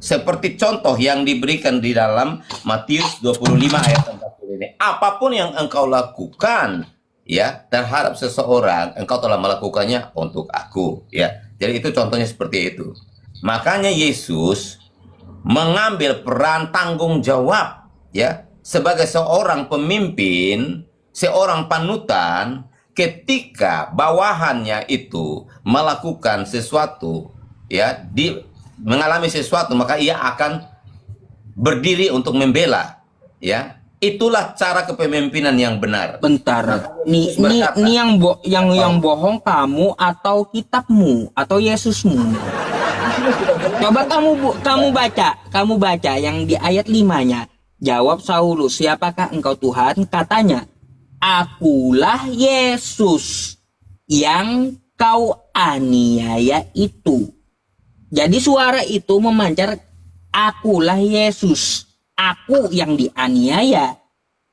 Seperti contoh yang diberikan di dalam Matius 25 ayat 40 ini. Apapun yang engkau lakukan ya terhadap seseorang, engkau telah melakukannya untuk aku ya. Jadi itu contohnya seperti itu. Makanya Yesus mengambil peran tanggung jawab ya sebagai seorang pemimpin, seorang panutan ketika bawahannya itu melakukan sesuatu ya mengalami sesuatu, maka ia akan berdiri untuk membela ya. Itulah cara kepemimpinan yang benar. Bentar, nih yang bohong kamu atau kitabmu atau Yesusmu? Coba kamu baca yang di ayat 5-nya. Jawab Saulus, siapakah engkau Tuhan? Katanya, akulah Yesus yang kau aniaya itu. Jadi suara itu memancar, akulah Yesus, aku yang dianiaya,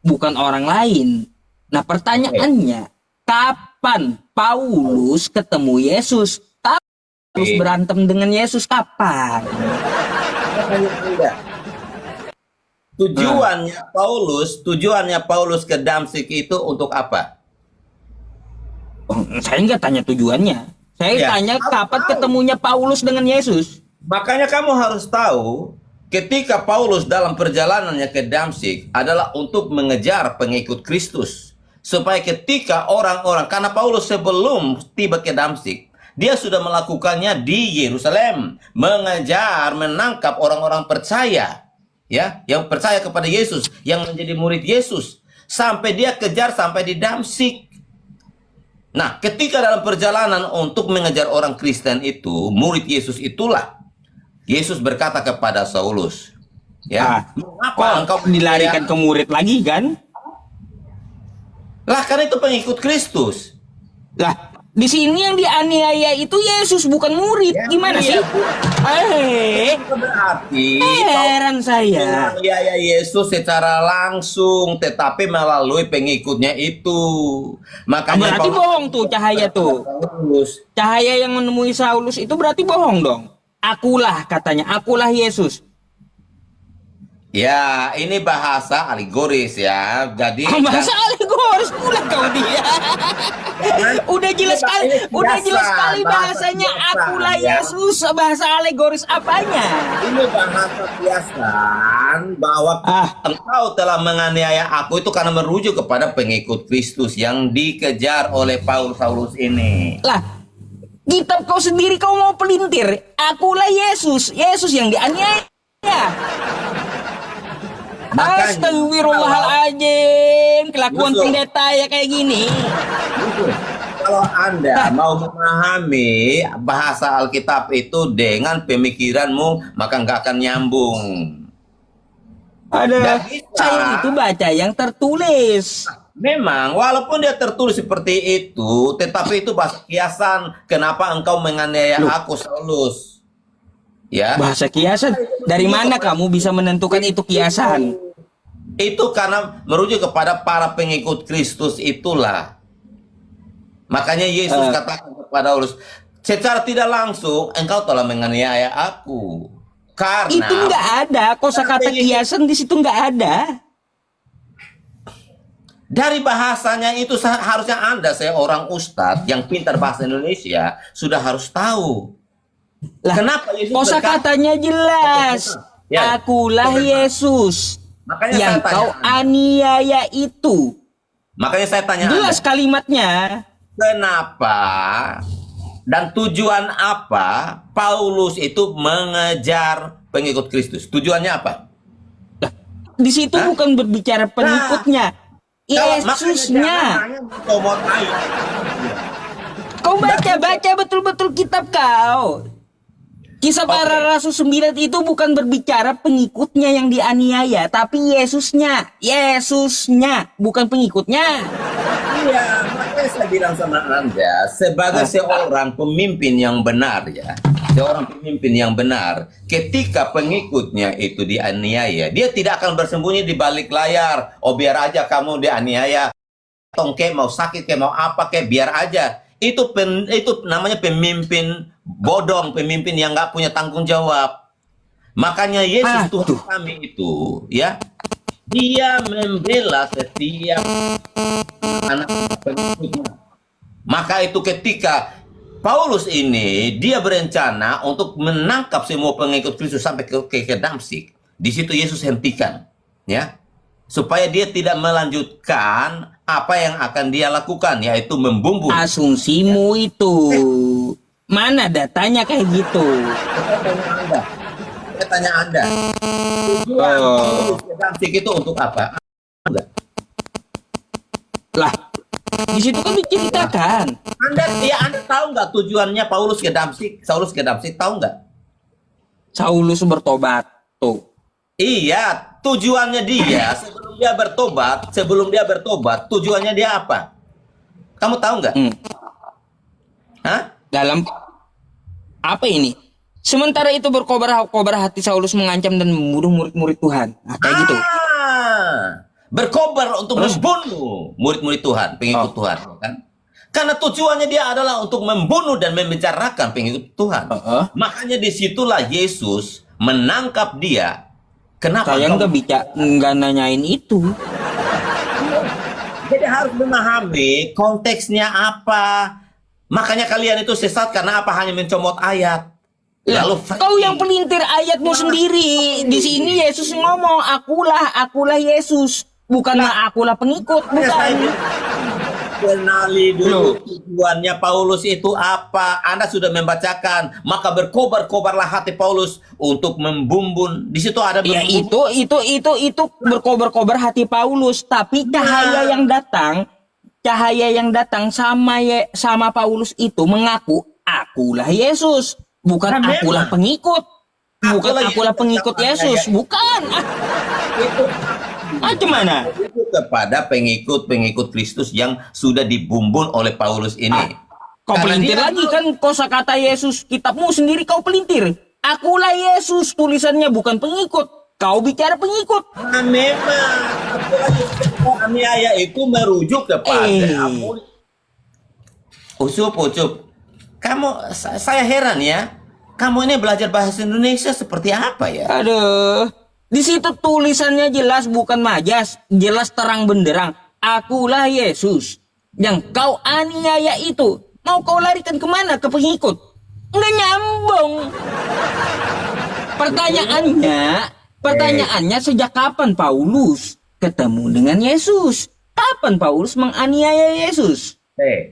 bukan orang lain. Nah pertanyaannya, kapan Paulus ketemu Yesus? Terus berantem dengan Yesus kapan? Tujuannya Paulus ke Damsik itu untuk apa? Oh, saya nggak tanya tujuannya. Saya tanya kapan ketemunya Paulus dengan Yesus. Makanya kamu harus tahu, ketika Paulus dalam perjalanannya ke Damsik adalah untuk mengejar pengikut Kristus. Supaya ketika orang-orang, karena Paulus sebelum tiba ke Damsik, dia sudah melakukannya di Yerusalem, mengejar, menangkap orang-orang percaya, ya, yang percaya kepada Yesus, yang menjadi murid Yesus, sampai dia kejar sampai di Damsik. Nah, ketika dalam perjalanan untuk mengejar orang Kristen itu, murid Yesus itulah, Yesus berkata kepada Saulus, ya, mengapa engkau dilarikan ke murid lagi kan? Lah, karena itu pengikut Kristus. Lah, di sini yang dianiaya itu Yesus, bukan murid. Gimana sih? Berarti heran saya. menganiaya Yesus secara langsung, tetapi melalui pengikutnya itu. Makanya berarti bohong tuh cahaya tuh. Cahaya yang menemui Saulus itu berarti bohong dong. Akulah katanya, akulah Yesus. Ya, ini bahasa alegoris ya. Jadi bahasa alegoris pula kau dia. udah jelas sekali bahasanya akulah Yesus. Bahasa alegoris apanya? Ini bahasa kiasan bahwa engkau telah menganiaya aku itu karena merujuk kepada pengikut Kristus yang dikejar oleh Saulus ini. Lah, kitab kau sendiri kau mau pelintir. Akulah Yesus, Yesus yang dianiaya. Astagfirullahaladzim, kelakuan pendeta ya kayak gini. Kalau Anda mau memahami bahasa Alkitab itu dengan pemikiranmu, maka nggak akan nyambung. Ada, saya itu baca yang tertulis. Memang, walaupun dia tertulis seperti itu, tetapi itu bahasa kiasan. Kenapa engkau menganiaya aku, Saulus? Ya. Bahasa kiasan. Dari mana kamu bisa menentukan itu kiasan? Itu karena merujuk kepada para pengikut Kristus itulah. Makanya Yesus katakan kepada Paulus, secara tidak langsung engkau telah menganiaya aku. Karena itu nggak ada, kosakata kiasan di situ nggak ada. Dari bahasanya itu harusnya Anda seorang ustadz yang pintar bahasa Indonesia sudah harus tahu. Lah, kenapa Yesus kosakatanya jelas? Ya. Akulah Yesus. Makanya yang kau aniaya itu. Makanya saya tanya jelas Anda, kalimatnya. Kenapa dan tujuan apa Paulus itu mengejar pengikut Kristus? Tujuannya apa? Lah, di situ bukan berbicara pengikutnya, Yesusnya. Kau baca betul-betul kitab kau. Kisah para Rasul 9 itu bukan berbicara pengikutnya yang dianiaya, tapi Yesusnya, bukan pengikutnya. Iya, makanya saya bilang sama Anda, sebagai seorang pemimpin yang benar ya, seorang pemimpin yang benar, ketika pengikutnya itu dianiaya, dia tidak akan bersembunyi di balik layar. Oh, biar aja kamu dianiaya, tongke mau sakit kayak mau apa kayak biar aja. Itu namanya pemimpin bodong, pemimpin yang nggak punya tanggung jawab. Makanya Yesus Tuhan Aduh. kami itu, ya, dia membela setiap anak pengikutnya. Maka itu ketika Paulus ini dia berencana untuk menangkap semua pengikut Kristus sampai ke Damsyik. Di situ Yesus hentikan, ya, supaya dia tidak melanjutkan apa yang akan dia lakukan, yaitu membumbung. Asumsimu itu. Mana datanya kayak gitu? Saya tanya Anda, tujuan Paulus ke Damsyik itu untuk apa? Enggak. Lah, di situ kan diceritakan. Anda tahu nggak tujuannya Paulus ke Damsyik? Saulus ke Damsyik, tahu nggak? Saulus bertobat. Tuh. Iya, tujuannya dia sebelum dia bertobat, tujuannya dia apa? Kamu tahu nggak? Hah? Dalam apa ini? Sementara itu berkobar hati Saulus mengancam dan membunuh murid-murid Tuhan. Nah, kayak gitu. Berkobar untuk membunuh murid-murid Tuhan, pengikut Tuhan, kan? Karena tujuannya dia adalah untuk membunuh dan membicarakan pengikut Tuhan. Makanya disitulah Yesus menangkap dia. Kenapa? Saya nggak nanyain itu. Jadi harus memahami konteksnya apa. Makanya kalian itu sesat karena apa? Hanya mencomot ayat. Lalu Kau yang pelintir ayatmu sendiri. Di sini Yesus ngomong, akulah Yesus, bukanlah akulah pengikut, bukan. Kenali dulu tujuannya Paulus itu apa. Anda sudah membacakan, maka berkobar-kobarlah hati Paulus untuk membumbun. Di situ ada Ya itu berkobar-kobar hati Paulus, tapi cahaya yang datang sama Paulus itu mengaku akulah Yesus, bukan Nah, akulah memang. pengikut. Bukan akulah Akulah pengikut Yesus. Yesus, bukan. Itu Macam mana? itu kepada pengikut-pengikut Kristus yang sudah dibumbun oleh Paulus ini. Kau Karena pelintir dia- lagi kan kosakata Yesus, kitabmu sendiri kau pelintir. Akulah Yesus, tulisannya bukan pengikut. Kau bicara pengikut. Nah, memang aniaya itu merujuk kepada Ucup. Saya heran ya. Kamu ini belajar bahasa Indonesia seperti apa ya? Aduh, di situ tulisannya jelas bukan majas, jelas terang benderang. Akulah Yesus. Yang kau aniaya itu, mau kau larikan kemana? Ke pengikut? Nggak nyambung. Pertanyaannya sejak kapan Paulus ketemu dengan Yesus? Kapan Paulus menganiaya Yesus?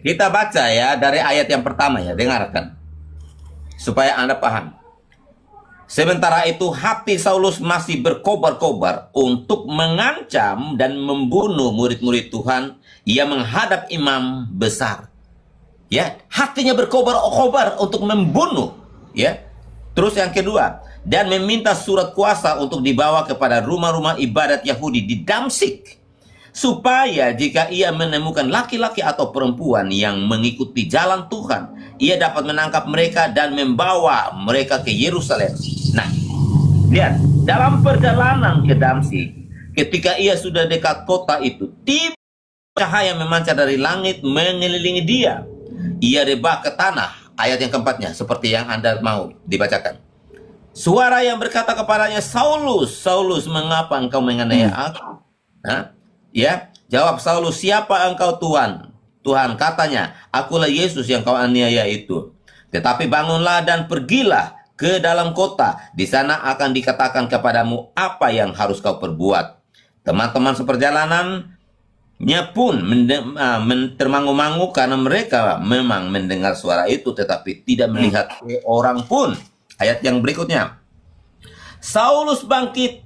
Kita baca ya dari ayat yang pertama ya, dengarkan. Supaya Anda paham. Sementara itu hati Saulus masih berkobar-kobar untuk mengancam dan membunuh murid-murid Tuhan. Ia menghadap imam besar. Ya, hatinya berkobar-kobar untuk membunuh. Ya. Terus yang kedua, dan meminta surat kuasa untuk dibawa kepada rumah-rumah ibadat Yahudi di Damsyik, supaya jika ia menemukan laki-laki atau perempuan yang mengikuti jalan Tuhan, ia dapat menangkap mereka dan membawa mereka ke Yerusalem. Nah, lihat, dalam perjalanan ke Damsyik, ketika ia sudah dekat kota itu, tiba cahaya memancar dari langit mengelilingi dia. Ia rebah ke tanah. Ayat yang keempatnya, seperti yang Anda mau dibacakan. Suara yang berkata kepadanya, Saulus, Saulus, mengapa engkau menganiaya aku? Nah, ya, jawab Saulus, siapa engkau Tuhan? Tuhan katanya, akulah Yesus yang kau aniaya itu. Tetapi bangunlah dan pergilah ke dalam kota. Di sana akan dikatakan kepadamu apa yang harus kau perbuat. Teman-teman seperjalanannya pun termangu-mangu karena mereka memang mendengar suara itu tetapi tidak melihat orang pun. Ayat yang berikutnya. Saulus bangkit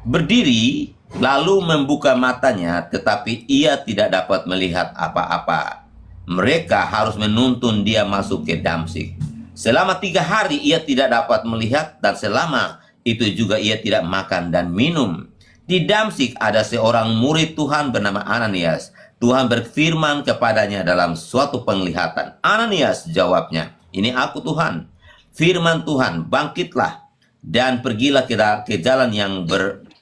berdiri lalu membuka matanya, tetapi ia tidak dapat melihat apa-apa. Mereka harus menuntun dia masuk ke Damsyik. Selama 3 hari ia tidak dapat melihat, dan selama itu juga ia tidak makan dan minum. Di Damsyik ada seorang murid Tuhan bernama Ananias. Tuhan berfirman kepadanya dalam suatu penglihatan. Ananias, jawabnya, ini aku Tuhan. Firman Tuhan, bangkitlah dan pergilah ke jalan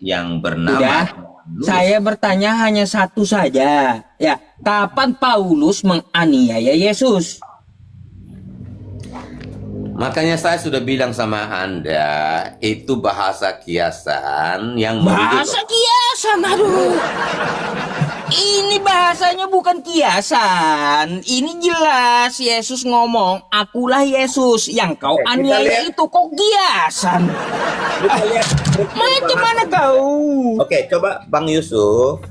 yang bernama. Sudah, saya bertanya hanya satu saja. Ya, kapan Paulus menganiaya Yesus? Makanya saya sudah bilang sama Anda, itu bahasa kiasan yang Bahasa kiasan, aduh. Ini bahasanya bukan kiasan. Ini jelas Yesus ngomong, akulah Yesus yang kau Kita aniaya lihat. itu kok kiasan. Kita lihat. Macam mana kau? Oke, coba Bang Yusuf.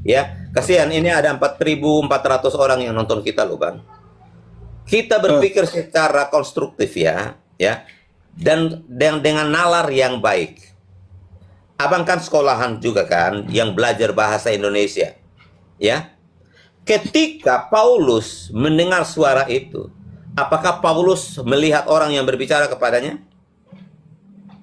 Ya, kasihan ini ada 4.400 orang yang nonton kita loh, Bang. Kita berpikir secara konstruktif ya. Dan dengan nalar yang baik. Abang kan sekolahan juga kan yang belajar bahasa Indonesia. Ya. Ketika Paulus mendengar suara itu, apakah Paulus melihat orang yang berbicara kepadanya?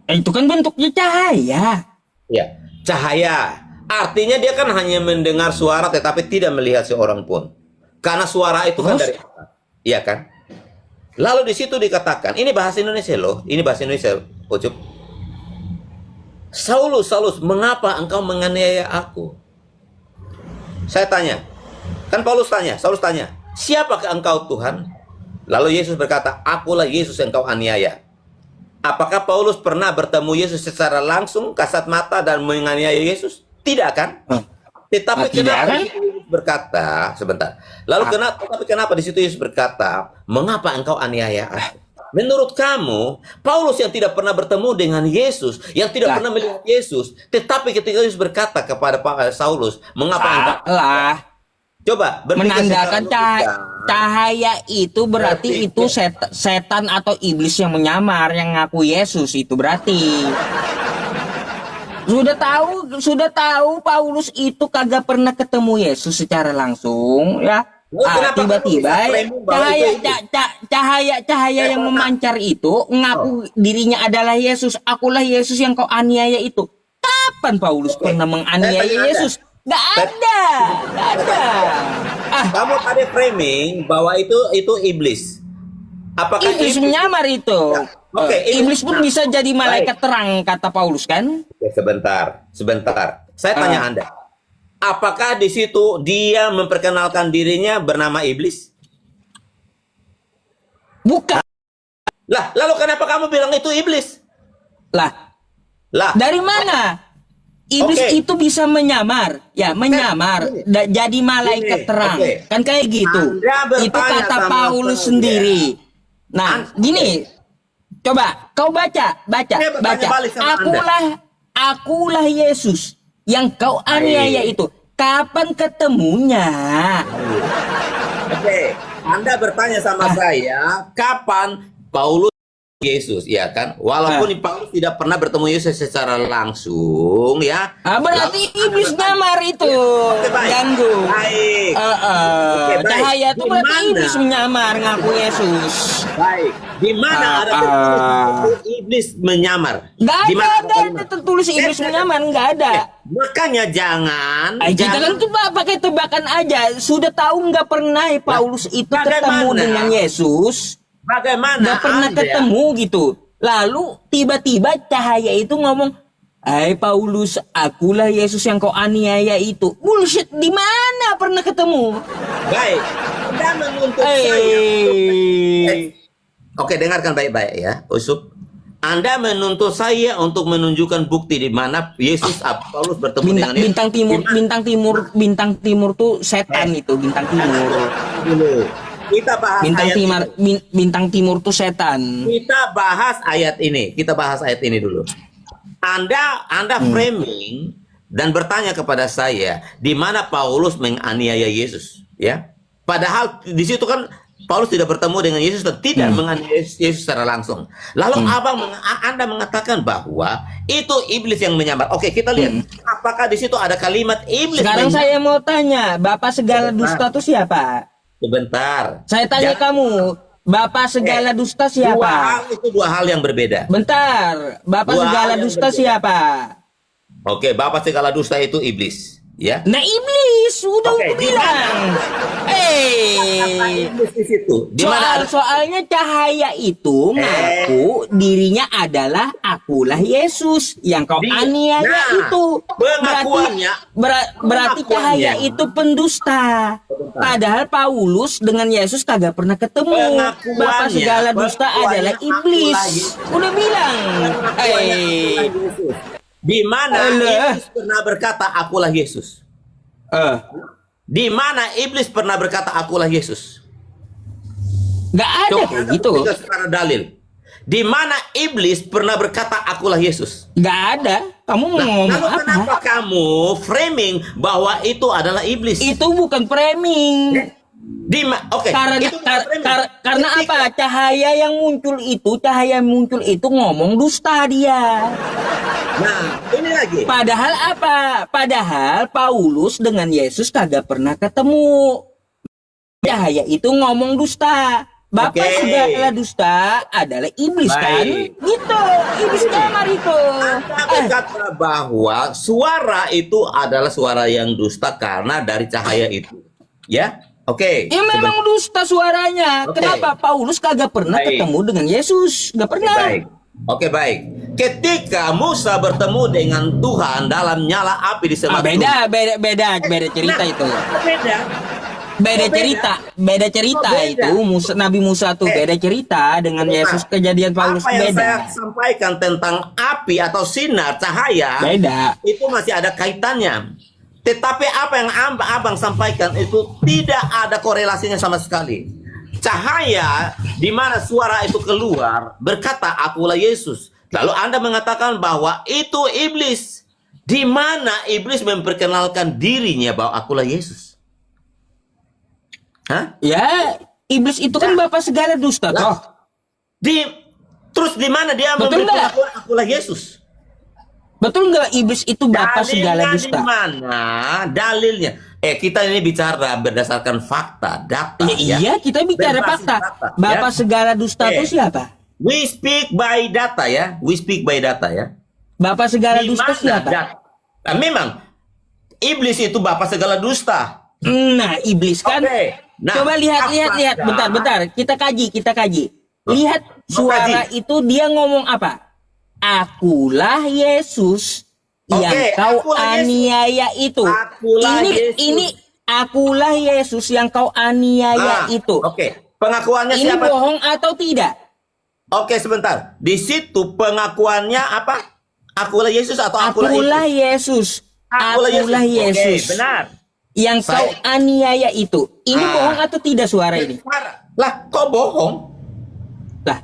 Itu kan bentuknya cahaya. Ya, cahaya. Artinya dia kan hanya mendengar suara tetapi tidak melihat seorang pun. Karena suara itu kan dari atas. Iya kan? Lalu di situ dikatakan, ini bahasa Indonesia loh, ini bahasa Indonesia, Ucup. Saulus, Saulus, mengapa engkau menganiaya aku? Saya tanya, kan Paulus tanya, Saulus tanya, siapakah engkau Tuhan? Lalu Yesus berkata, akulah Yesus yang kau aniaya. Apakah Paulus pernah bertemu Yesus secara langsung, kasat mata dan menganiaya Yesus? Tidak kan? Tetapi tidak kenapa kan? Yesus berkata, sebentar. Lalu kenapa di situ Yesus berkata, mengapa engkau aniaya aku? Menurut kamu, Paulus yang tidak pernah bertemu dengan Yesus, yang tidak pernah melihat Yesus, tetapi ketika Yesus berkata kepada Saulus, mengapa engkau Salah. coba berpikir Menandakan secara logika. cahaya itu berarti itu setan atau iblis yang menyamar yang ngaku Yesus itu berarti. Sudah tahu Paulus itu kagak pernah ketemu Yesus secara langsung ya. Kenapa Tiba-tiba kamu bisa framing bahwa itu cahaya yang memancar itu ngaku dirinya adalah Yesus. Akulah Yesus yang kau aniaya itu. Kapan Paulus pernah menganiaya Saya tanya Yesus? Gak ada. Kamu tadi framing bahwa itu iblis. Apakah Iblis menyamar itu. Oke, Iblis pun bisa jadi malaikat terang kata Paulus kan? Oke, sebentar. Saya tanya Anda. Apakah di situ dia memperkenalkan dirinya bernama iblis? Bukan. Lah, lalu kenapa kamu bilang itu iblis? Lah, Lah, dari mana? Iblis Oke. itu bisa menyamar, ya menyamar, jadi malaikat Gini, terang, oke. kan kayak gitu. Anda bertanya Itu kata sama Paulus saya. sendiri. Nah, gini, coba kau baca. Saya bertanya balik sama Akulah Yesus yang kau aniaya itu. Kapan ketemunya? Oke, Anda bertanya sama saya, kapan Paulus Yesus, ya kan? Walaupun Paulus tidak pernah bertemu Yesus secara langsung, ya. Berarti iblis nyamar itu, baik. ganggu. Baik. Oke, baik. Cahaya itu Di berarti mana? iblis menyamar ngaku Yesus. Baik. Di mana ada tertulis iblis menyamar? Nggak Di mana ada kalimat? tertulis iblis menyamar, nggak ada. Makanya jangan. Kita kan tuh pakai tebakan aja. Sudah tahu nggak pernah Paulus itu bagaimana? ketemu dengan Yesus. Bagaimana Nggak pernah Anda? ketemu gitu. Lalu tiba-tiba cahaya itu ngomong, "Hai Paulus, akulah Yesus yang kau aniaya itu." Bullshit, di mana pernah ketemu? Baik. Anda menuntut saya. Oke, dengarkan baik-baik ya, Usup. Anda menuntut saya untuk menunjukkan bukti di mana Yesus Paulus bertemu dengan Yesus. Bintang timur tuh setan itu, bintang timur. Dulu. Kita bahas ayat ini. Bintang timur tuh setan. Kita bahas ayat ini dulu. Anda framing dan bertanya kepada saya di mana Paulus menganiaya Yesus, ya. Padahal di situ kan Paulus tidak bertemu dengan Yesus dan tidak menganiaya Yesus secara langsung. Lalu Anda mengatakan bahwa itu iblis yang menyamar. Oke, kita lihat apakah di situ ada kalimat iblis. Sekarang saya mau tanya, Bapak segala dusta itu siapa? Sebentar. Saya tanya kamu, Bapak segala dusta siapa? Dua hal yang berbeda. Bentar, Bapak Dua segala hal yang dusta berbeda. siapa? Oke, Bapak segala dusta itu iblis, ya. Nah iblis, udah Oke, aku bilang. Iblis di situ. Di mana ada Soalnya cahaya itu ngaku dirinya adalah akulah Yesus yang kau aniaya itu. pengakuannya. Berarti cahaya itu pendusta. Padahal Paulus dengan Yesus kagak pernah ketemu. Bapak segala dusta adalah iblis. Udah bilang. Di mana iblis pernah berkata akulah Yesus? Di mana iblis pernah berkata akulah Yesus? Gak ada kayak gitu. Kita secara dalil. Di mana iblis pernah berkata akulah Yesus? Gak ada. Kamu mau ngomong Lalu apa? kenapa kamu framing bahwa itu adalah iblis? Itu bukan framing. Oke. Karena itu bukan framing. karena apa? Cahaya yang muncul itu ngomong dusta dia. Nah, ini lagi. Padahal apa? Padahal Paulus dengan Yesus kagak pernah ketemu. Cahaya itu ngomong dusta. Bapak Oke. segala dusta adalah iblis kan? Baik. Gitu. Iblis kamar itu. Anda berkata bahwa suara itu adalah suara yang dusta karena dari cahaya itu. Ya? Oke. Ya memang dusta suaranya. Oke. Kenapa Paulus kagak pernah Baik. ketemu dengan Yesus? Gak pernah. Baik. Oke, baik. Ketika Musa bertemu dengan Tuhan dalam nyala api di semak Beda cerita itu. Beda. Beda cerita Beda. itu. Nabi Musa tuh beda cerita dengan Yesus. Kejadian Paulus Apa yang beda. saya sampaikan tentang api atau sinar cahaya Beda. itu masih ada kaitannya. Tetapi apa yang abang sampaikan itu tidak ada korelasinya sama sekali. Cahaya di mana suara itu keluar berkata akulah Yesus. Lalu Anda mengatakan bahwa itu iblis. Di mana iblis memperkenalkan dirinya bahwa akulah Yesus? Hah? Ya, iblis itu kan bapak segala dusta toh. Terus di mana dia Betul memberi nggak? pengakuan akulah Yesus? Betul nggak iblis itu bapak segala dusta? Di mana dalilnya? Kita ini bicara berdasarkan fakta, data. Ya, iya, kita bicara Berbasis fakta. Bapak ya. segala dusta itu siapa? We speak by data ya. We speak by data ya. Bapak segala Di dusta mana siapa? Nah, memang iblis itu bapak segala dusta. Nah, iblis kan. Oke. Nah, Coba lihat. apakah- Bentar. Kita kaji. Lihat suara itu dia ngomong apa? Akulah Yesus yang kau akulah Yesus. aniaya itu. Akulah Yesus. Ini akulah Yesus yang kau aniaya itu. Oke. Pengakuannya Ini siapa? bohong atau tidak? Oke, sebentar. Di situ pengakuannya apa? Akulah Yesus atau Akulah Yesus? Yesus. Akulah Yesus. Oke, benar. Yang kau aniaya itu. Ini bohong atau tidak suara ini? Lah, kok bohong? Lah.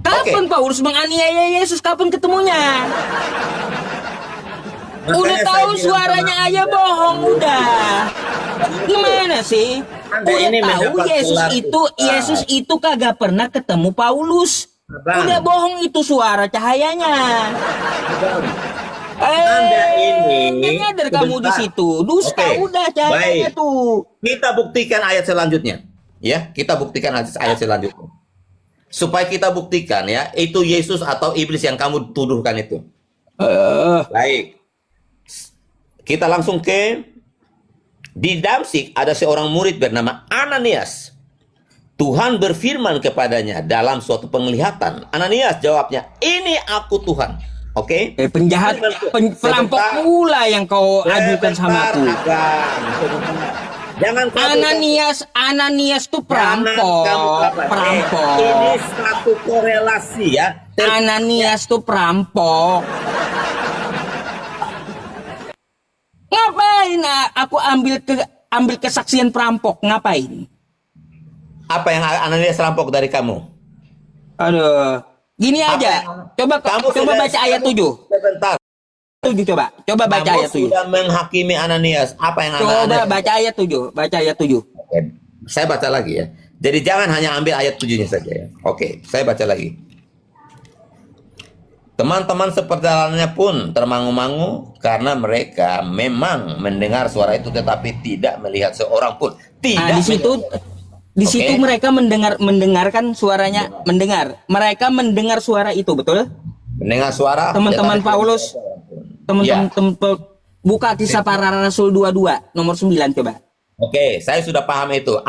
Kapan Paulus menganiaya Yesus? Kapan ketemunya? Udah Makanya tahu saya bilang suaranya sama aja Anda, bohong udah. Gimana sih? Anda Udah ini tahu mendapat gelar Yesus itu kagak pernah ketemu Paulus. Abang. Udah bohong itu suara cahayanya. Anda ini nyadar kamu di sebentar. situ. Dusta Oke, udah cahayanya baik. tuh. Kita buktikan ayat selanjutnya. Ya, kita buktikan ayat selanjutnya. Supaya kita buktikan ya, itu Yesus atau iblis yang kamu tuduhkan itu. Baik. Kita langsung ke di Damsyik ada seorang murid bernama Ananias. Tuhan berfirman kepadanya dalam suatu penglihatan. Ananias jawabnya, "Ini aku Tuhan." Oke? Penjahat, perampok Sebentar. pula yang kau adukan sama aku. Jangan kamu Ananias tuh Jangan kamu perampok. ini satu korelasi ya. Ananias tuh perampok. Ngapain aku ambil kesaksian perampok? Ngapain? Apa yang Ananias rampok dari kamu? Aduh. Gini aja. Coba baca ayat 7. Sebentar. 7 coba baca Kamu ayat 7. sudah menghakimi Ananias. Apa yang Coba Ananias? baca ayat 7. Baca ayat 7. Oke, saya baca lagi ya. Jadi jangan hanya ambil ayat 7-nya saja ya. Oke, saya baca lagi. Teman-teman seperjalanannya pun termangu-mangu karena mereka memang mendengar suara itu tetapi tidak melihat seorang pun. Tidak. Di situ Oke. mereka mendengarkan suaranya, mendengar. Mereka mendengar suara itu, betul? Mendengar suara. Teman-teman tetapi Paulus, tidak melihat seorang pun. teman-teman buka Kisah Para Rasul 22 nomor 9 coba. Oke, saya sudah paham itu.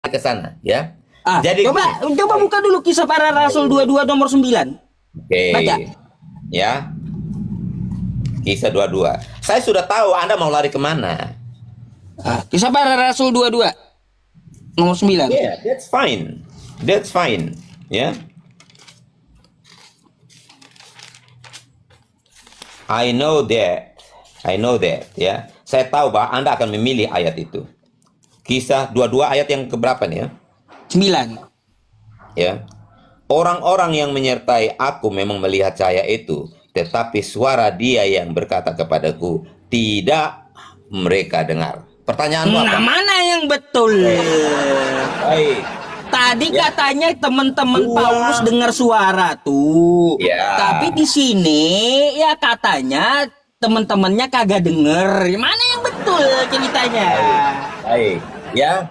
Ke sana ya. Jadi coba buka dulu Kisah Para Rasul 22 nomor 9. Oke. Baca. Ya. Kisah 22. Saya sudah tahu Anda mau lari kemana. Kisah Para Rasul 22 nomor 9. Yeah, that's fine. That's fine. Ya. I know that. Ya. Saya tahu bahwa Anda akan memilih ayat itu. Kisah 22 ayat yang keberapa nih ya? 9. Ya. Orang-orang yang menyertai aku memang melihat cahaya itu, tetapi suara dia yang berkata kepadaku tidak mereka dengar. Pertanyaanmu apa? Nah, mana yang betul? Baik. Tadi Ya. katanya teman-teman Dua. Paulus dengar suara tuh. Ya. Tapi di sini ya katanya teman-temannya kagak denger. Mana yang betul ceritanya? Baik. Ya.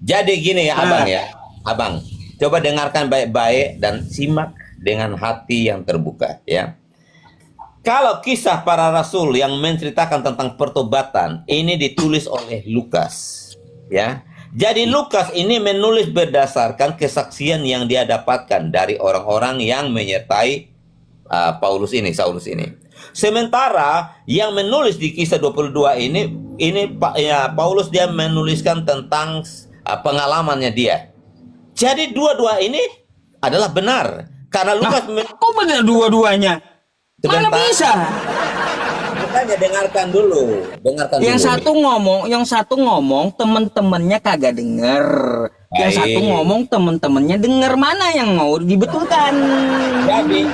Jadi gini ya, Abang ya. Abang, coba dengarkan baik-baik dan simak dengan hati yang terbuka ya. Kalau kisah para rasul yang menceritakan tentang pertobatan ini ditulis oleh Lukas ya. Jadi Lukas ini menulis berdasarkan kesaksian yang dia dapatkan dari orang-orang yang menyertai Saulus ini. Sementara yang menulis di kisah 22 ini Paulus dia menuliskan tentang pengalamannya dia. Jadi dua-dua ini adalah benar karena Lukas Kok benar dua-duanya? Mana Sebentar. bisa? Makanya dengarkan dulu. Yang satu ngomong temen-temennya kagak denger. Yang Baik. satu ngomong temen-temennya denger. Mana yang mau dibetulkan? Jadi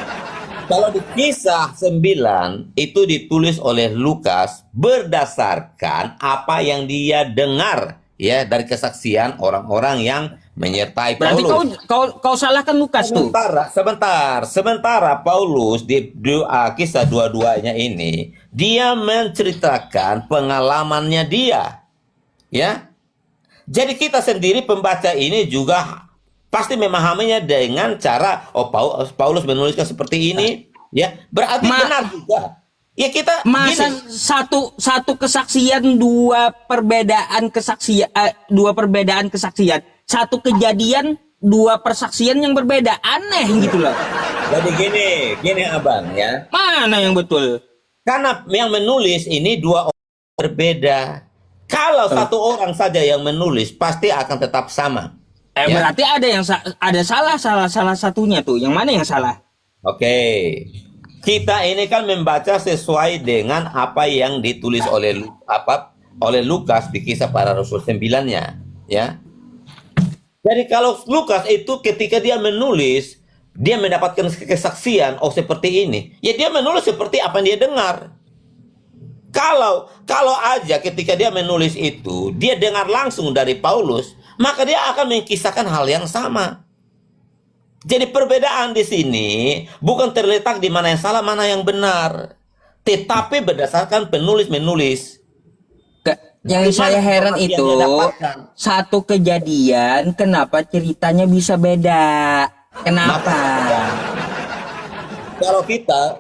kalau di kisah 9 itu ditulis oleh Lukas berdasarkan apa yang dia dengar ya dari kesaksian orang-orang yang menyertai Berarti Paulus. kau salahkan Lukas tuh. Sementara Paulus di kisah dua-duanya ini dia menceritakan pengalamannya dia, ya. Jadi kita sendiri pembaca ini juga pasti memahaminya dengan cara Paulus menuliskan seperti ini, ya. Berarti benar juga. Ya kita Masa gini. satu kesaksian dua perbedaan kesaksian, satu kejadian dua persaksian yang berbeda, aneh gitu loh. Jadi gini Abang ya. Mana yang betul? Karena yang menulis ini dua orang berbeda. Kalau satu orang saja yang menulis pasti akan tetap sama. Ya. Berarti ada salah satunya tuh. Yang mana yang salah? Oke. Kita ini kan membaca sesuai dengan apa yang ditulis oleh Lukas di kisah para rasul 9-nya, ya. Jadi kalau Lukas itu ketika dia menulis, dia mendapatkan kesaksian seperti ini, ya dia menulis seperti apa yang dia dengar. Kalau aja ketika dia menulis itu, dia dengar langsung dari Paulus, maka dia akan mengkisahkan hal yang sama. Jadi perbedaan di sini bukan terletak di mana yang salah, mana yang benar, tetapi berdasarkan penulis-menulis. Yang saya heran informasi yang itu dia dapatkan. satu kejadian, kenapa ceritanya bisa beda? Kenapa? Kalau kita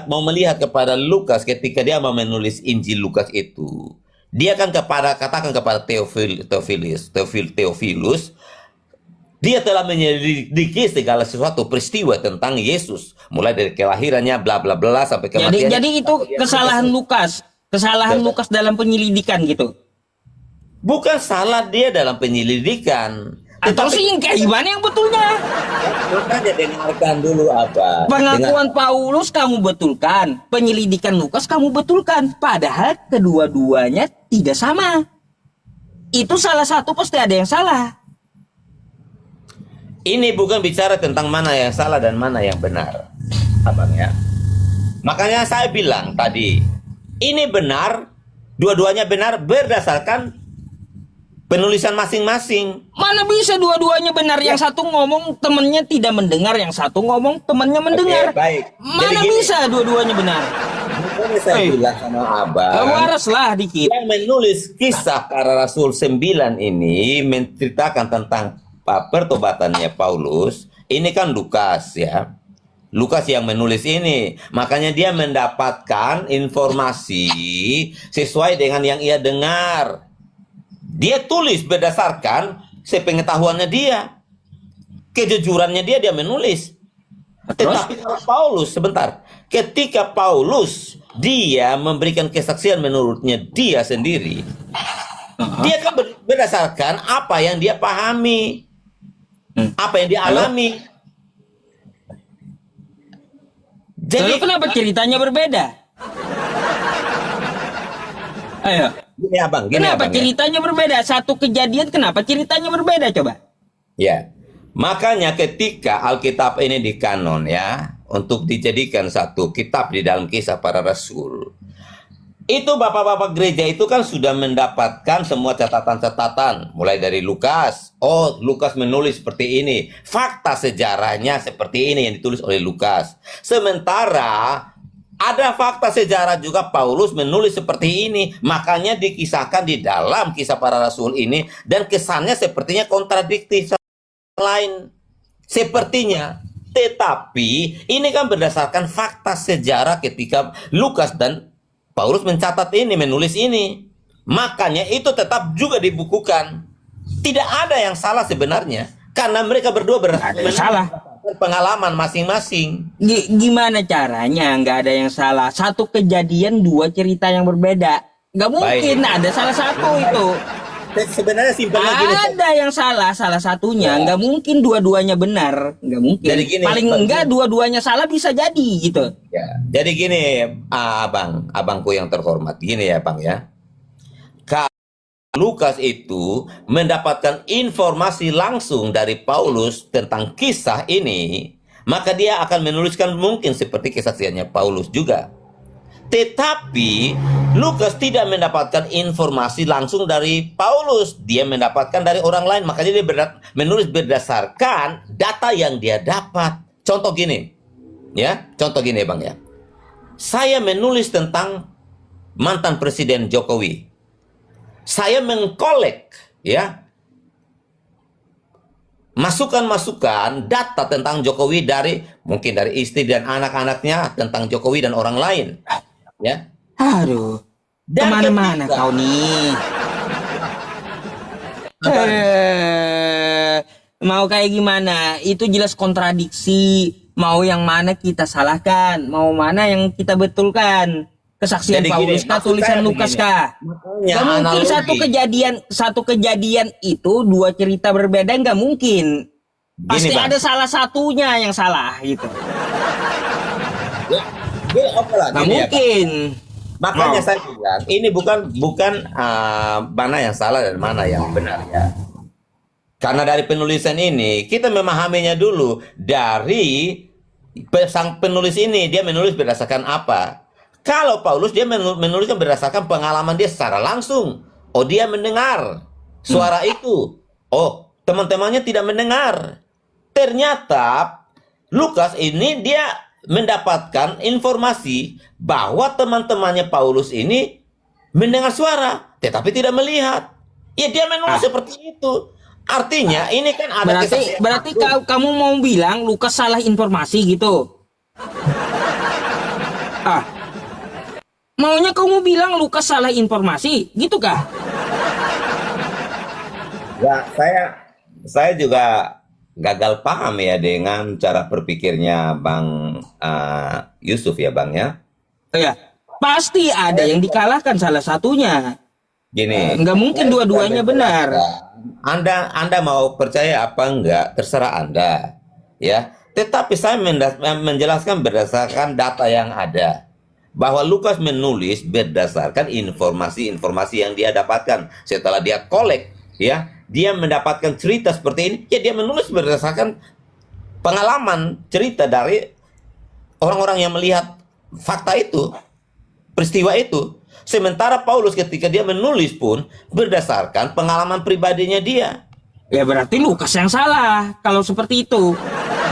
mau melihat kepada Lukas ketika dia mau menulis Injil Lukas itu, dia kan katakan kepada Theophilus, dia telah menyelidiki segala sesuatu peristiwa tentang Yesus, mulai dari kelahirannya bla bla bla sampai kematiannya. Jadi itu kesalahan Lukas, Lukas dalam penyelidikan gitu. Bukan salah dia dalam penyelidikan. Atau sih yang kayak gimana yang betulnya? Makanya dengarkan dulu apa. Pengakuan Paulus kamu betulkan, penyelidikan Lukas kamu betulkan, padahal kedua-duanya tidak sama. Itu salah satu pasti ada yang salah. Ini bukan bicara tentang mana yang salah dan mana yang benar, Abang ya. Makanya saya bilang tadi, ini benar, dua-duanya benar berdasarkan penulisan masing-masing. Mana bisa dua-duanya benar? Yang satu ngomong temennya tidak mendengar, yang satu ngomong temennya mendengar. Oke, baik. Mana Jadi gini, bisa dua-duanya benar? makanya saya bilang sama Abang, Waraslah dikit. yang menulis kisah para rasul 9 ini menceritakan tentang pertobatannya Paulus, ini kan Lukas ya. Lukas yang menulis ini, makanya dia mendapatkan informasi sesuai dengan yang ia dengar. Dia tulis berdasarkan sepengetahuannya dia, kejujurannya dia menulis. Tetapi kalau Paulus, sebentar, ketika Paulus dia memberikan kesaksian menurutnya dia sendiri, Dia kan berdasarkan apa yang dia pahami, apa yang dia alami. Lalu Jadi kenapa ceritanya berbeda? Ayo. gini abang, Kenapa ya. ceritanya berbeda? Satu kejadian kenapa ceritanya berbeda coba? Ya, makanya ketika Alkitab ini dikanon ya, untuk dijadikan satu kitab di dalam kisah para rasul, itu bapak-bapak gereja itu kan sudah mendapatkan semua catatan-catatan, mulai dari Lukas. Oh, Lukas menulis seperti ini, fakta sejarahnya seperti ini yang ditulis oleh Lukas. Sementara ada fakta sejarah juga Paulus menulis seperti ini, makanya dikisahkan di dalam kisah para rasul ini, dan kesannya sepertinya kontradiktif lain sepertinya, tetapi ini kan berdasarkan fakta sejarah ketika Lukas dan Paulus mencatat ini, menulis ini, makanya itu tetap juga dibukukan. Tidak ada yang salah sebenarnya karena mereka berdua Ada yang salah. pengalaman masing-masing. Gimana caranya? Nggak ada yang salah. Satu kejadian, dua cerita yang berbeda. Nggak mungkin ada salah satu itu. Sebenarnya simpelnya gini. Ada yang salah satunya. Nggak mungkin dua-duanya benar. Nggak mungkin. Jadi gini, Paling enggak dua-duanya salah bisa jadi gitu. Ya, jadi gini, abangku yang terhormat, gini ya, bang ya. Lukas itu mendapatkan informasi langsung dari Paulus tentang kisah ini, maka dia akan menuliskan mungkin seperti kesaksiannya Paulus juga. Tetapi Lukas tidak mendapatkan informasi langsung dari Paulus, dia mendapatkan dari orang lain, makanya dia menulis berdasarkan data yang dia dapat. Contoh gini, bang ya. Saya menulis tentang mantan Presiden Jokowi. Saya mengkolek masukan-masukan data tentang Jokowi mungkin dari istri dan anak-anaknya tentang Jokowi dan orang lain, ya. Aduh, Dan kemana-mana ketika- kau nih. Mau kayak gimana? Itu jelas kontradiksi. Mau yang mana kita salahkan, mau mana yang kita betulkan. Kesaksian Jadi Paulus gini, kah, maksud tulisan saya Lukas begini. kah? Makanya Gak mungkin analogi. satu kejadian itu dua cerita berbeda, nggak mungkin. Pasti Bang. ada salah satunya yang salah gitu. Gini, oke lah, Nggak gini ya, Pak. mungkin. Makanya Oh. saya bilang ini bukan mana yang salah dan mana yang benar ya. Karena dari penulisan ini kita memahaminya dulu dari sang penulis ini, dia menulis berdasarkan apa. Kalau Paulus dia menuliskan berdasarkan pengalaman dia secara langsung. Oh, dia mendengar suara itu. Oh, teman-temannya tidak mendengar. Ternyata Lukas ini dia mendapatkan informasi bahwa teman-temannya Paulus ini mendengar suara tetapi tidak melihat. Ya, dia menulis seperti itu. Artinya ini kan ada Berarti kamu mau bilang Lukas salah informasi gitu? Maunya kamu bilang Lukas salah informasi, gitu kah? Ya, saya juga gagal paham ya dengan cara berpikirnya Bang Yusuf ya, Bang ya. Ya, pasti ada yang dikalahkan salah satunya. Gini, Nggak mungkin dua-duanya benar. Anda mau percaya apa enggak, terserah Anda. Ya, tetapi saya menjelaskan berdasarkan data yang ada. Bahwa Lukas menulis berdasarkan informasi-informasi yang dia dapatkan setelah dia kolek, ya, dia mendapatkan cerita seperti ini, ya dia menulis berdasarkan pengalaman cerita dari orang-orang yang melihat fakta itu, peristiwa itu. Sementara Paulus ketika dia menulis pun berdasarkan pengalaman pribadinya dia. Ya berarti Lukas yang salah kalau seperti itu.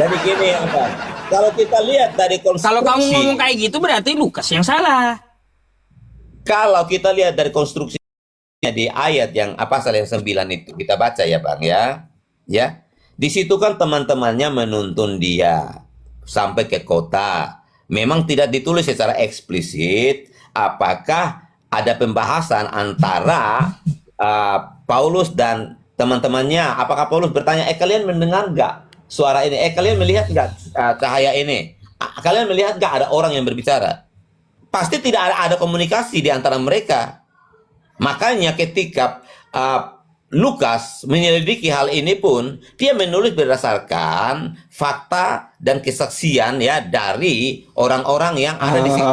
Jadi gini apa? Kalau kita lihat dari konstruksi, Kalau kamu ngomong kayak gitu berarti Lukas yang salah. kalau kita lihat dari konstruksinya di ayat yang pasal yang 9 itu kita baca ya Bang ya. Ya. Di situ kan teman-temannya menuntun dia sampai ke kota. Memang tidak ditulis secara eksplisit apakah ada pembahasan antara Paulus dan teman-temannya. Apakah Paulus bertanya, kalian mendengar nggak suara ini? Kalian melihat nggak cahaya ini? Kalian melihat nggak ada orang yang berbicara? Pasti tidak ada komunikasi di antara mereka. Makanya ketika Lukas menyelidiki hal ini pun dia menulis berdasarkan fakta dan kesaksian ya dari orang-orang yang ada di situ.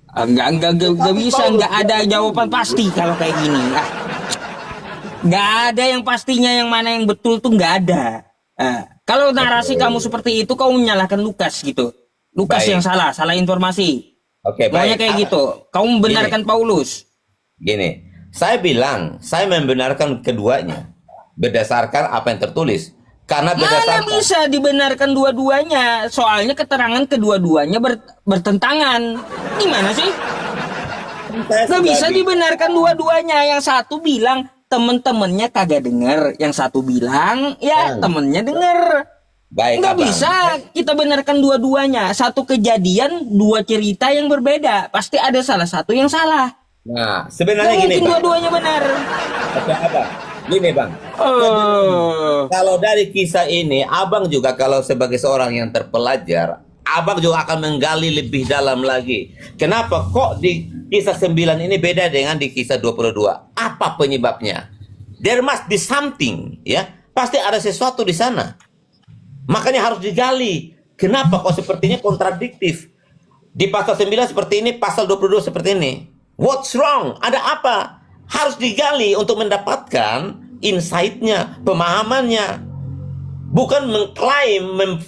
Enggak bisa, enggak ada jawaban pasti kalau kayak gini. Enggak ada yang pastinya yang mana yang betul tuh enggak ada. Kalau narasi kamu seperti itu, kamu menyalahkan Lukas gitu. Lukas Baik. yang salah informasi. Oke, Maunya baik. kayak gitu. Kamu membenarkan Paulus. Gini, saya bilang saya membenarkan keduanya berdasarkan apa yang tertulis. Karena Mana berdasarkan bisa dibenarkan dua-duanya? Soalnya keterangan kedua-duanya bertentangan. Gimana sih? saya Nggak sudah bisa dibenarkan dua-duanya. Yang satu bilang temen-temennya kagak denger. Yang satu bilang ya temennya denger. Baik, Nggak Abang. bisa kita benarkan dua-duanya. Satu kejadian, dua cerita yang berbeda. Pasti ada salah satu yang salah. Nah, Nggak sebenarnya gini, mungkin Bang. dua-duanya benar. Oke, Abang. Gini, Bang. Kalau dari kisah ini, Abang juga kalau sebagai seorang yang terpelajar, Abang juga akan menggali lebih dalam lagi. Kenapa kok di kisah 9 ini beda dengan di kisah 22? Apa penyebabnya? There must be something, ya. Pasti ada sesuatu di sana. Makanya harus digali. Kenapa kok sepertinya kontradiktif? Di pasal 9 seperti ini, pasal 22 seperti ini. What's wrong? Ada apa? Harus digali untuk mendapatkan insight-nya, pemahamannya. Bukan mengklaim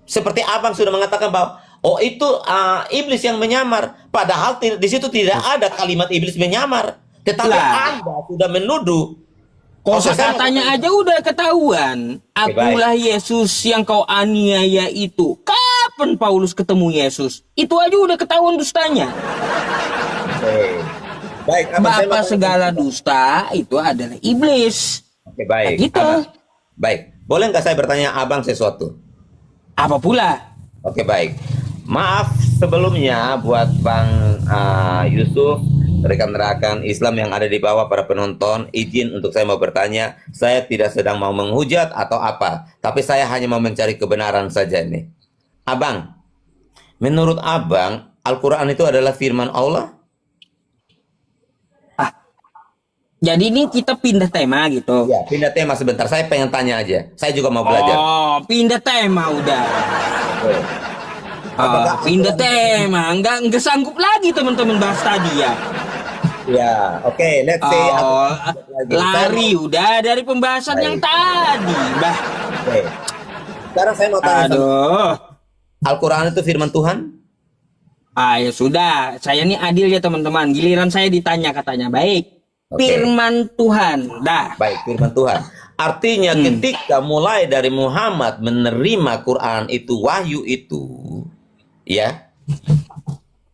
seperti Abang sudah mengatakan bahwa oh itu iblis yang menyamar. Padahal di situ tidak ada kalimat iblis menyamar. Tetapi Lah. Anda sudah menuduh. Kosa Oke, saya katanya mau- aja udah ketahuan. Akulah Yesus yang kau aniaya itu. Kapan Paulus ketemu Yesus? Itu aja udah ketahuan dustanya. Oke. Baik, Abang, saya Bapak mau- segala dusta itu adalah iblis. Oke, baik. Nah, gitu. Abang. Baik. Boleh nggak saya bertanya Abang sesuatu? Apa pula? Oke, baik. Maaf sebelumnya buat Bang Yusuf, rekan-rekan Islam yang ada di bawah, para penonton, izin untuk saya mau bertanya. Saya tidak sedang mau menghujat atau apa, tapi saya hanya mau mencari kebenaran saja ini. Abang, menurut Abang, Al-Quran itu adalah firman Allah? Jadi ini kita pindah tema gitu. Ya, pindah tema sebentar. Saya pengen tanya aja. Saya juga mau belajar. Oh, pindah tema udah. Oke. Apakah Pindah tema. Nggak sanggup lagi teman-teman bahas tadi ya. Ya, oke. Let's say Oh, lagi. lari udah dari pembahasan Baik. yang tadi, Bah. Oke. Sekarang saya mau tanya, Aduh. Al-Quran itu firman Tuhan? Ya sudah, saya ini adil ya teman-teman. Giliran saya ditanya katanya. Baik. Oke. Firman Tuhan. Dah. Baik, firman Tuhan. Artinya ketika mulai dari Muhammad menerima Quran itu, wahyu itu, ya,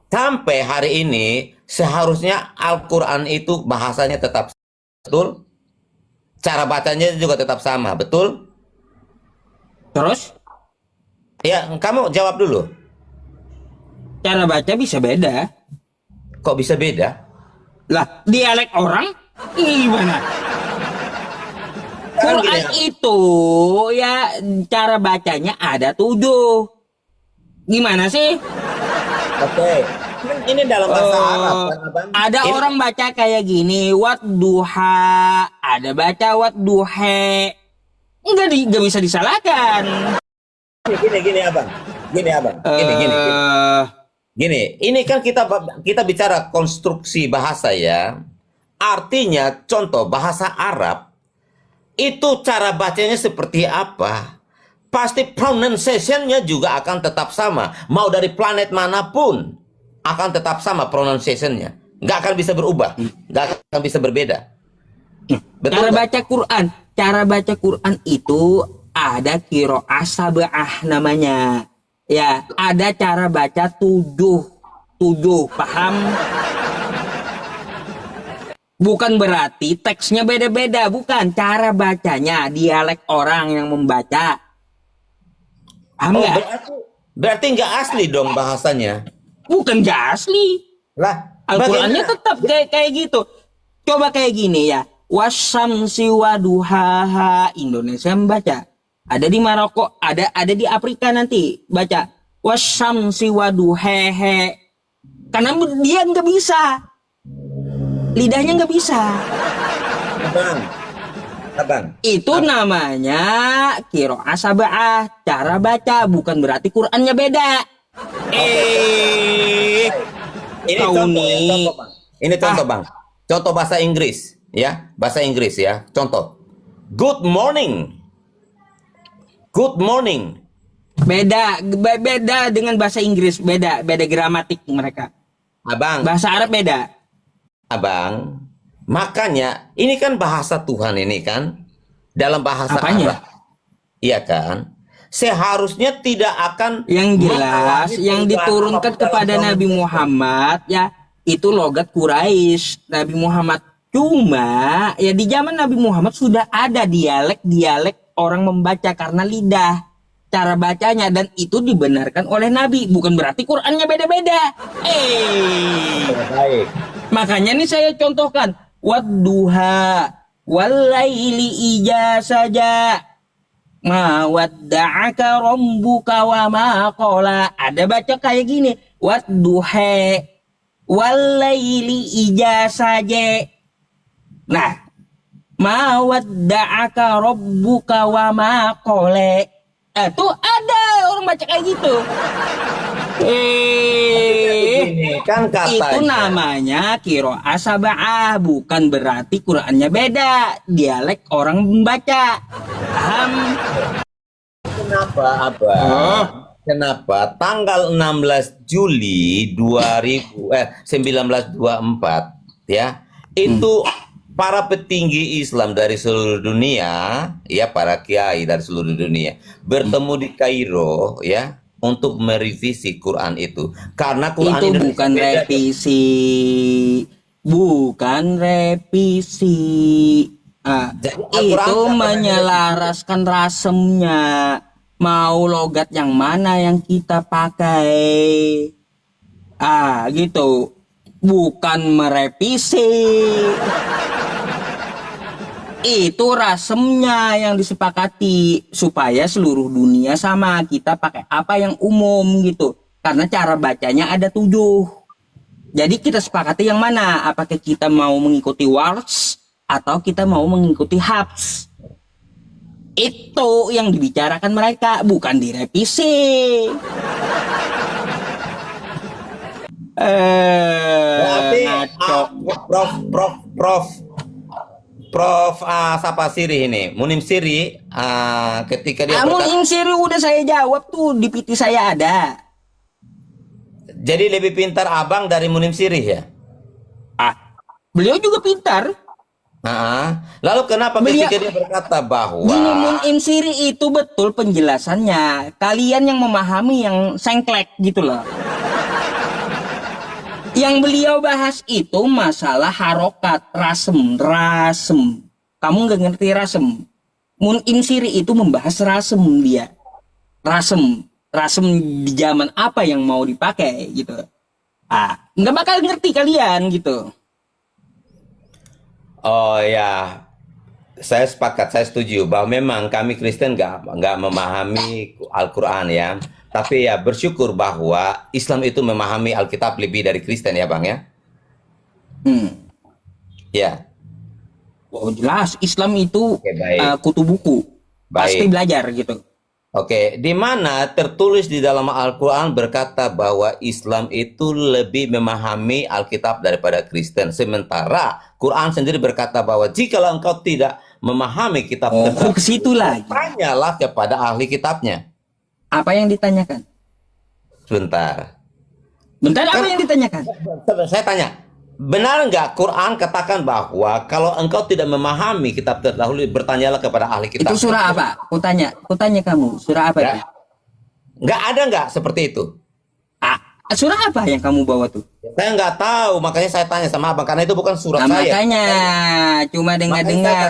sampai hari ini seharusnya Al-Quran itu bahasanya tetap betul, cara bacanya juga tetap sama, betul? Terus Ya, kamu jawab dulu. cara baca bisa beda. Kok bisa beda? Lah, dialek orang gimana? Kan Quran gini, itu ya cara bacanya ada 7. Gimana sih? oke. Ini dalam bahasa Arab kan, Abang? Ada Ini- orang baca kayak gini, wat duha, ada baca wat duhe. Nggak bisa disalahkan. Gini, Abang. Gini, Abang. Gini. Gini, ini kan kita bicara konstruksi bahasa ya. Artinya, contoh bahasa Arab itu cara bacanya seperti apa? Pasti pronunciation-nya juga akan tetap sama. Mau dari planet manapun akan tetap sama pronunciation-nya. Nggak akan bisa berubah, nggak akan bisa berbeda. Betul Cara nggak? cara baca Quran itu ada qiraah sab'ah namanya. Ya, ada cara baca 7, paham? Bukan berarti teksnya beda-beda, bukan. Cara bacanya, dialek orang yang membaca. Paham Oh, nggak? berarti nggak asli dong bahasanya. Bukan nggak asli. Lah, Al-Qur'annya bagaimana? tetap kayak gitu. Coba kayak gini ya. Wasyamsi waduhaha, Indonesia membaca. Ada di Maroko, ada di Afrika nanti baca wasyamsi waduhehe. Karena dia nggak bisa. lidahnya nggak bisa. Abang, abang. Itu namanya qiraah sab'ah, cara baca, bukan berarti Qur'annya beda. Ini Kau contoh, ya, nih. contoh bang. Ini contoh bang. Contoh bahasa Inggris, ya, bahasa Inggris ya. Contoh. Good morning. Good morning. Beda dengan bahasa Inggris, beda gramatik mereka. Abang, Bahasa Arab beda. abang. Makanya ini kan bahasa Tuhan ini kan dalam bahasa Apanya? Arab, iya kan? Seharusnya tidak akan Yang jelas mengalami yang perubahan diturunkan apapun dalam kepada Nabi pronunciation. Muhammad ya itu logat Quraisy. Nabi Muhammad cuma ya di zaman Nabi Muhammad sudah ada dialek-dialek orang membaca karena lidah cara bacanya dan itu dibenarkan oleh Nabi, bukan berarti Qur'annya beda-beda. Baik. Makanya nih saya contohkan wadduha walaili ija saja ma wadda'aka rabbuka wa ma qala. Ada baca kayak gini, wadduha walaili ija saja. Nah, ma wadda'aka rabbuka wa ma qala. Tuh ada orang baca kayak gitu. Ini kan katanya. Itu namanya qiraah sab'ah, bukan berarti Qur'annya beda, dialek orang membaca. Paham? Kenapa, Abang? Kenapa tanggal 16 Juli 1924 ya, itu para petinggi Islam dari seluruh dunia, ya para kiai dari seluruh dunia bertemu di Kairo ya untuk merevisi Quran itu. Karena Quran Itu Indonesia bukan beda. revisi. Bukan revisi. Jadi Al-Quran Itu nggak pernah menyelaraskan rasemnya. Mau logat yang mana yang kita pakai. Gitu. Bukan merevisi. Itu rasemnya yang disepakati supaya seluruh dunia sama, kita pakai apa yang umum gitu, karena cara bacanya ada 7. Jadi kita sepakati yang mana, apakah kita mau mengikuti Warsh atau kita mau mengikuti Hafs. Itu yang dibicarakan mereka, bukan direvisi. Berarti Ngaco. Prof siapa Siri ini? Munim Siri ketika dia Kamu berkata, insiri udah saya jawab tuh, di PT saya ada. jadi lebih pintar abang dari Munim Siri ya? Beliau juga pintar. Lalu kenapa Beliau- ketika dia berkata bahwa Gini, insiri itu betul penjelasannya. Kalian yang memahami yang sengklek gitu loh. Yang beliau bahas itu masalah harokat, rasem. Kamu nggak ngerti rasem. Mun insiri itu membahas rasem dia. Rasem di zaman apa yang mau dipakai gitu. Nggak bakal ngerti kalian gitu. oh ya, saya sepakat, saya setuju bahwa memang kami Kristen nggak memahami Al-Quran ya. Tapi ya bersyukur bahwa Islam itu memahami Alkitab lebih dari Kristen ya bang ya. Ya. Oh, jelas Islam itu Oke, baik. kutu buku. Pasti Baik. belajar gitu. Oke, di mana tertulis di dalam Al-Quran berkata bahwa Islam itu lebih memahami Alkitab daripada Kristen. Sementara Quran sendiri berkata bahwa jikalau engkau tidak memahami kitab tersebut, ke situ lagi. tanyalah kepada ahli kitabnya. Apa yang ditanyakan? Sebentar. Bentar, apa yang ditanyakan? Saya tanya, benar nggak Quran katakan bahwa kalau engkau tidak memahami kitab terdahulu, bertanyalah kepada ahli kitab. Itu surah apa? Kutanya kamu, surah apa Ya. itu? Nggak ada nggak seperti itu? Surah apa yang kamu bawa tuh? Saya nggak tahu, makanya saya tanya sama abang karena itu bukan surat Nah, saya. makanya cuma dengar-dengar.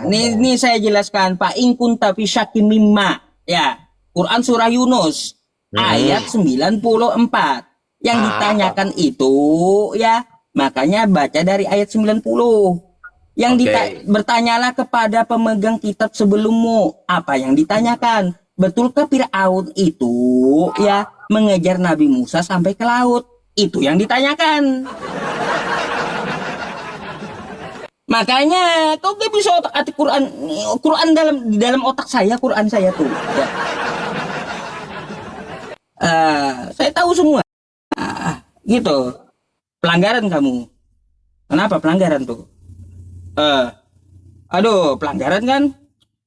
Nih saya jelaskan, Pak Ingkun tapi syakim mimma. Ya, Quran surah Yunus ayat 94. Yang ditanyakan itu ya, makanya baca dari ayat 90. Yang bertanyalah kepada pemegang kitab sebelummu. Apa yang ditanyakan? Betulkah Fir'aun itu ya mengejar Nabi Musa sampai ke laut? Itu yang ditanyakan. Makanya kau gak bisa otak-atik Quran. Quran di dalam otak saya, Quran saya tuh. Ya. Saya tahu semua. Gitu. Pelanggaran kamu. Kenapa pelanggaran tuh? Aduh, pelanggaran kan?